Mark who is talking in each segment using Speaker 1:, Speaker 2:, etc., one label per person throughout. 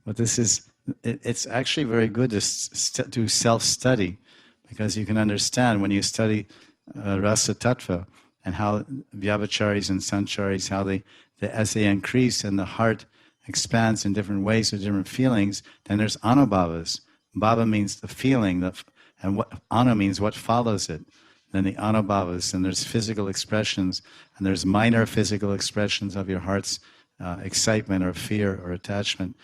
Speaker 1: But it's actually very good to do self-study, because you can understand when you study rasa tattva and how vyabhacharis and sancharis, how as they increase and the heart expands in different ways with different feelings, then there's anubhavas. Bhava means the feeling, and what anu means what follows it. Then the anubhavas, and there's physical expressions, and there's minor physical expressions of your heart's excitement or fear or attachment.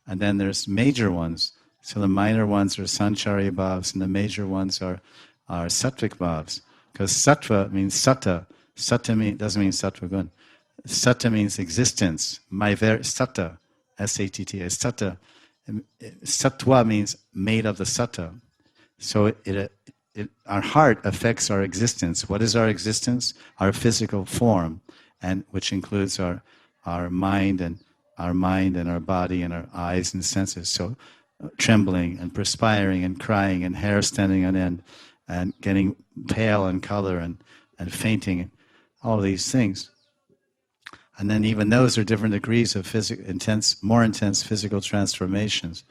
Speaker 1: And then there's major ones. So the minor ones are sanchari bhavs, and the major ones are sattvic bhavs. Because sattva means satta. Satta doesn't mean sattva gun. Satta means existence. Satta, S-A-T-T-A, satta. Sattva means made of the satta. So our heart affects our existence. What is our existence? Our physical form, and which includes our mind and our body and our eyes and senses. So trembling and perspiring and crying and hair standing on end and getting pale in color and fainting, all of these things. And then even those are different degrees of more intense physical transformations.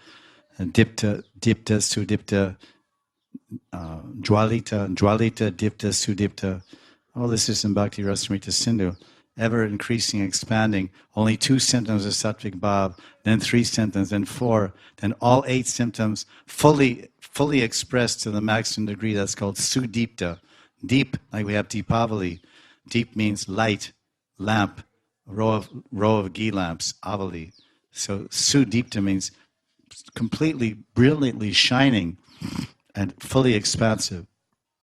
Speaker 1: And dipta, sudipta, dwalita, dipta, sudipta. All this is in Bhakti Rasamrita Sindhu. Ever increasing, expanding. Only 2 symptoms of sattvic bhav, then 3 symptoms, then 4, then all 8 symptoms fully expressed to the maximum degree. That's called sudipta. Deep, like we have Deepavali. Deep means light, lamp, row of ghee lamps, avali. So sudipta means completely, brilliantly shining and fully expansive.